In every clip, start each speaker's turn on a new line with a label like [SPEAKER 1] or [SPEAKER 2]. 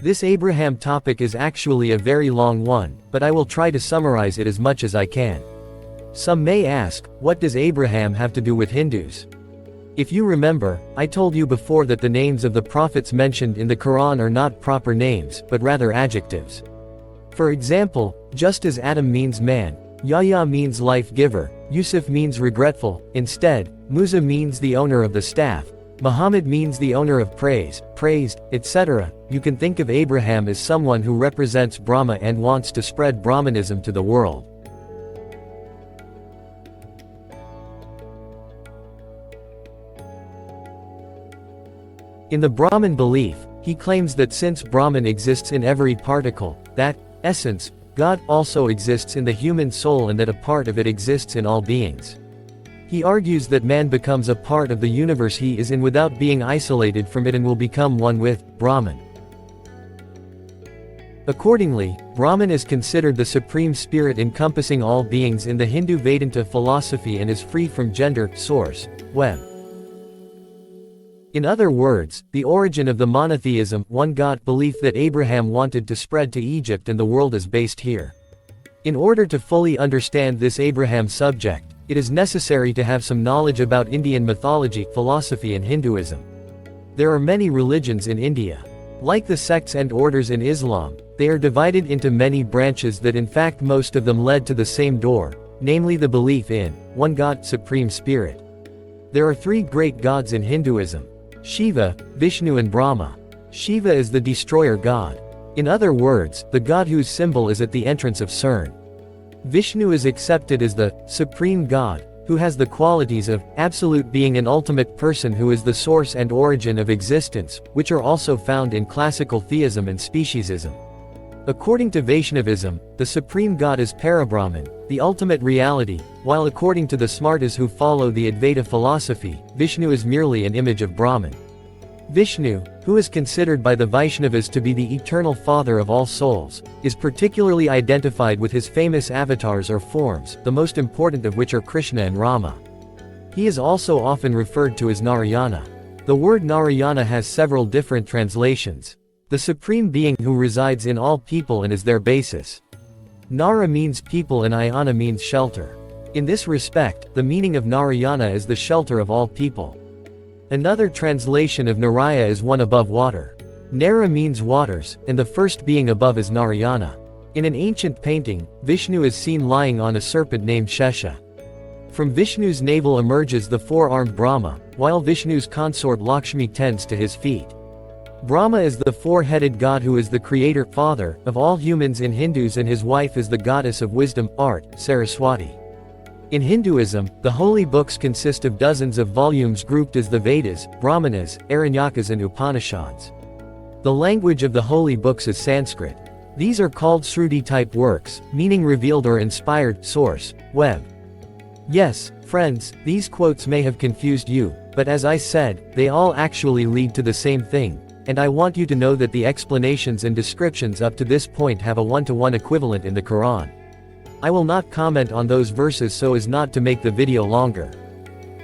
[SPEAKER 1] This Abraham topic is actually a very long one, but I will try to summarize it as much as I can. Some may ask, what does Abraham have to do with Hindus? If you remember, I told you before that the names of the prophets mentioned in the Quran are not proper names, but rather adjectives. For example, just as Adam means man, Yahya means life giver, Yusuf means regretful, instead, Musa means the owner of the staff, Muhammad means the owner of praise, praised, etc. You can think of Abraham as someone who represents Brahma and wants to spread Brahmanism to the world. In the Brahman belief, he claims that since Brahman exists in every particle, that essence, God, also exists in the human soul and that a part of it exists in all beings. He argues that man becomes a part of the universe he is in without being isolated from it and will become one with Brahman. Accordingly, Brahman is considered the supreme spirit encompassing all beings in the Hindu Vedanta philosophy and is free from gender, source, web. In other words, the origin of the monotheism, one God belief that Abraham wanted to spread to Egypt and the world is based here. In order to fully understand this Abraham subject, it is necessary to have some knowledge about Indian mythology, philosophy and Hinduism. There are many religions in India. Like the sects and orders in Islam, they are divided into many branches that in fact most of them led to the same door, namely the belief in one God, Supreme Spirit. There are three great gods in Hinduism: Shiva, Vishnu and Brahma. Shiva is the destroyer god. In other words, the god whose symbol is at the entrance of CERN. Vishnu is accepted as the supreme god, who has the qualities of absolute being and ultimate person who is the source and origin of existence, which are also found in classical theism and speciesism. According to Vaishnavism, the supreme god is Parabrahman, the ultimate reality, while according to the Smartas who follow the Advaita philosophy, Vishnu is merely an image of Brahman. Vishnu, who is considered by the Vaishnavas to be the eternal father of all souls, is particularly identified with his famous avatars or forms, the most important of which are Krishna and Rama. He is also often referred to as Narayana. The word Narayana has several different translations. The supreme being who resides in all people and is their basis. Nara means people and Ayana means shelter. In this respect, the meaning of Narayana is the shelter of all people. Another translation of Naraya is one above water. Nara means waters, and the first being above is Narayana. In an ancient painting, Vishnu is seen lying on a serpent named Shesha. From Vishnu's navel emerges the four-armed Brahma, while Vishnu's consort Lakshmi tends to his feet. Brahma is the four-headed god who is the creator, father, of all humans in Hindus, and his wife is the goddess of wisdom, art, Saraswati. In Hinduism, the holy books consist of dozens of volumes grouped as the Vedas, Brahmanas, Aranyakas and Upanishads. The language of the holy books is Sanskrit. These are called Shruti-type works, meaning revealed or inspired, source, web. Yes, friends, these quotes may have confused you, but as I said, they all actually lead to the same thing, and I want you to know that the explanations and descriptions up to this point have a one-to-one equivalent in the Quran. I will not comment on those verses so as not to make the video longer.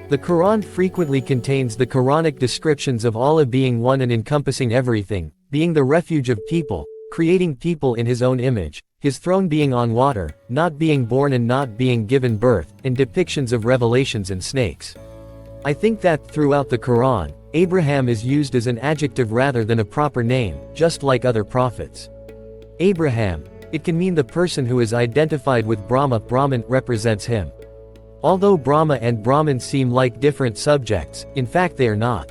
[SPEAKER 1] The Quran frequently contains the Quranic descriptions of Allah being one and encompassing everything, being the refuge of people, creating people in His own image, His throne being on water, not being born and not being given birth, and depictions of revelations and snakes. I think that throughout the Quran, Abraham is used as an adjective rather than a proper name, just like other prophets. Abraham. It can mean the person who is identified with Brahma. Brahman represents him. Although Brahma and Brahman seem like different subjects, in fact they are not.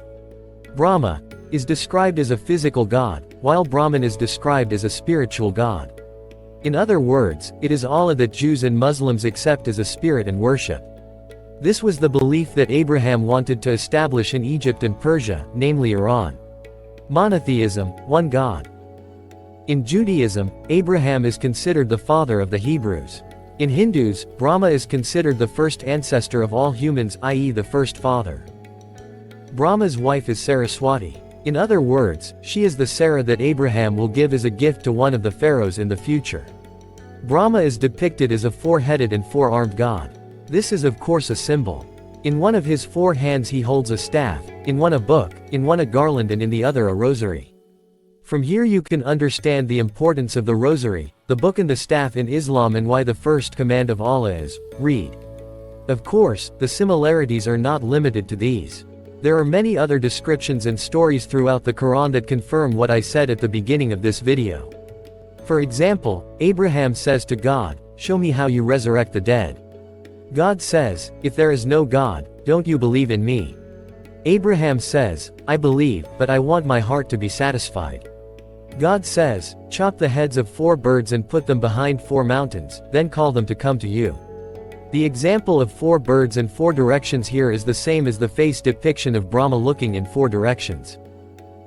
[SPEAKER 1] Brahma is described as a physical god, while Brahman is described as a spiritual god. In other words, it is Allah that Jews and Muslims accept as a spirit and worship. This was the belief that Abraham wanted to establish in Egypt and Persia, namely Iran. Monotheism, one God. In Judaism, Abraham is considered the father of the Hebrews. In Hindus, Brahma is considered the first ancestor of all humans, i.e. the first father. Brahma's wife is Saraswati. In other words, she is the Sarah that Abraham will give as a gift to one of the pharaohs in the future. Brahma is depicted as a four-headed and four-armed god. This is of course a symbol. In one of his four hands he holds a staff, in one a book, in one a garland and in the other a rosary. From here you can understand the importance of the rosary, the book and the staff in Islam, and why the first command of Allah is, read. Of course, the similarities are not limited to these. There are many other descriptions and stories throughout the Quran that confirm what I said at the beginning of this video. For example, Abraham says to God, "Show me how you resurrect the dead." God says, "If there is no God, don't you believe in me?" Abraham says, "I believe, but I want my heart to be satisfied." God says, "Chop the heads of 4 birds and put them behind 4 mountains, then call them to come to you." The example of 4 birds and 4 directions here is the same as the face depiction of Brahma looking in 4 directions.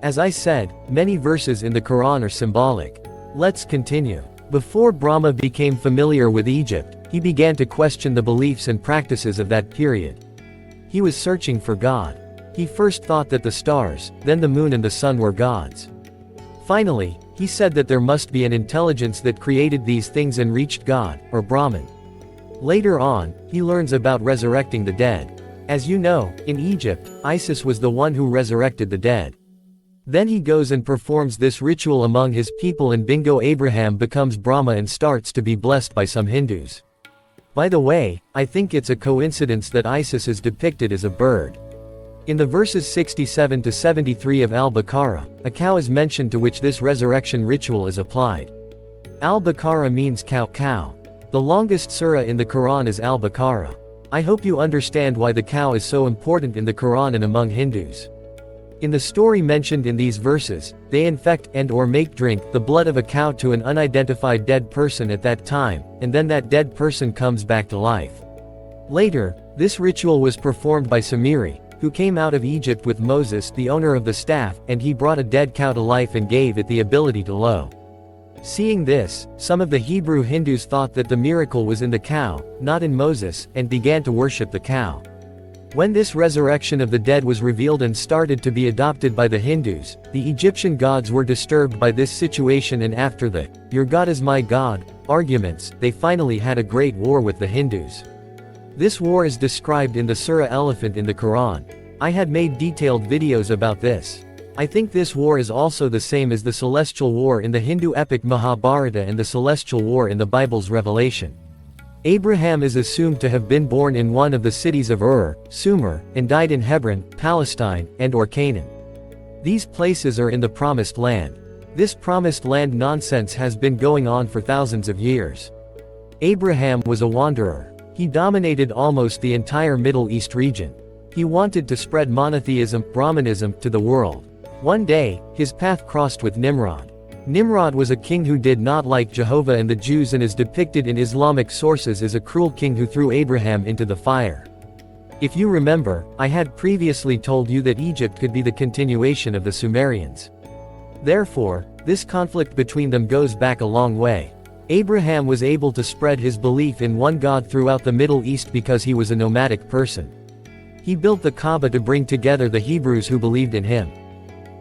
[SPEAKER 1] As I said, many verses in the Quran are symbolic. Let's continue. Before Brahma became familiar with Egypt, he began to question the beliefs and practices of that period. He was searching for God. He first thought that the stars, then the moon and the sun were gods. Finally, he said that there must be an intelligence that created these things and reached God, or Brahman. Later on, he learns about resurrecting the dead. As you know, in Egypt, Isis was the one who resurrected the dead. Then he goes and performs this ritual among his people, and bingo, Abraham becomes Brahma and starts to be blessed by some Hindus. By the way, I think it's a coincidence that Isis is depicted as a bird. In the verses 67 to 73 of Al-Baqarah, a cow is mentioned to which this resurrection ritual is applied. Al-Baqarah means cow. The longest surah in the Quran is Al-Baqarah. I hope you understand why the cow is so important in the Quran and among Hindus. In the story mentioned in these verses, they infect and/or make drink the blood of a cow to an unidentified dead person at that time, and then that dead person comes back to life. Later, this ritual was performed by Samiri, who came out of Egypt with Moses, the owner of the staff, and he brought a dead cow to life and gave it the ability to low. Seeing this, some of the Hebrew Hindus thought that the miracle was in the cow, not in Moses, and began to worship the cow. When this resurrection of the dead was revealed and started to be adopted by the Hindus, the Egyptian gods were disturbed by this situation, and after the "your God is my God" arguments, they finally had a great war with the Hindus. This war is described in the Surah Elephant in the Quran. I had made detailed videos about this. I think this war is also the same as the Celestial War in the Hindu epic Mahabharata and the Celestial War in the Bible's Revelation. Abraham is assumed to have been born in one of the cities of Ur, Sumer, and died in Hebron, Palestine, and/or Canaan. These places are in the Promised Land. This Promised Land nonsense has been going on for thousands of years. Abraham was a wanderer. He dominated almost the entire Middle East region. He wanted to spread monotheism, Brahmanism, to the world. One day, his path crossed with Nimrod. Nimrod was a king who did not like Jehovah and the Jews, and is depicted in Islamic sources as a cruel king who threw Abraham into the fire. If you remember, I had previously told you that Egypt could be the continuation of the Sumerians. Therefore, this conflict between them goes back a long way. Abraham was able to spread his belief in one God throughout the Middle East because he was a nomadic person. He built the Kaaba to bring together the Hebrews who believed in him.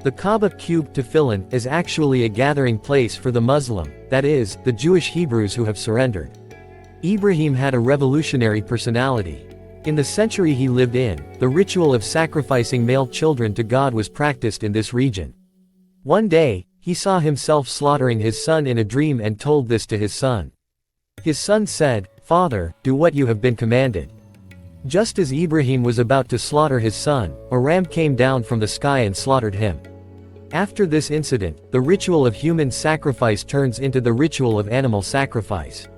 [SPEAKER 1] The Kaaba cube tefillin is actually a gathering place for the Muslim, that is, the Jewish Hebrews who have surrendered. Ibrahim had a revolutionary personality. In the century he lived in, the ritual of sacrificing male children to God was practiced in this region. One day, he saw himself slaughtering his son in a dream and told this to his son. His son said, "Father, do what you have been commanded." Just as Ibrahim was about to slaughter his son, a ram came down from the sky and slaughtered him. After this incident, the ritual of human sacrifice turns into the ritual of animal sacrifice.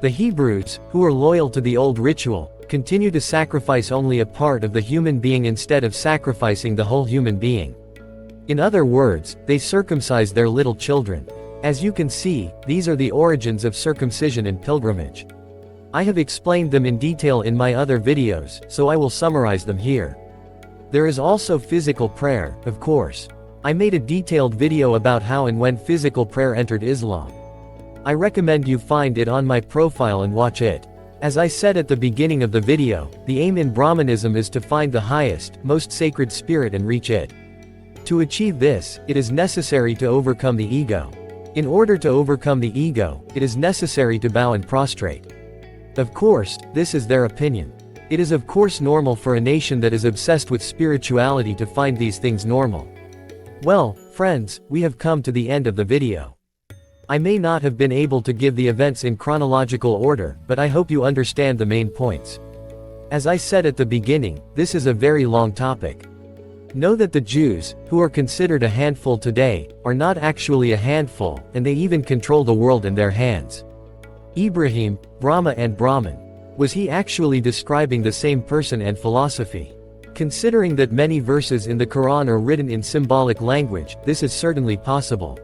[SPEAKER 1] The Hebrews, who are loyal to the old ritual, continue to sacrifice only a part of the human being instead of sacrificing the whole human being. In other words, they circumcise their little children. As you can see, these are the origins of circumcision and pilgrimage. I have explained them in detail in my other videos, so I will summarize them here. There is also physical prayer, of course. I made a detailed video about how and when physical prayer entered Islam. I recommend you find it on my profile and watch it. As I said at the beginning of the video, the aim in Brahmanism is to find the highest, most sacred spirit and reach it. To achieve this, it is necessary to overcome the ego. In order to overcome the ego, it is necessary to bow and prostrate. Of course, this is their opinion. It is of course normal for a nation that is obsessed with spirituality to find these things normal. Well, Friends, we have come to the end of the video. I may not have been able to give the events in chronological order, but I hope you understand the main points. As I said at the beginning, this is a very long topic. Know that the Jews, who are considered a handful today, are not actually a handful, and they even control the world in their hands. Ibrahim, Brahma and Brahman. Was he actually describing the same person and philosophy? Considering that many verses in the Quran are written in symbolic language, this is certainly possible.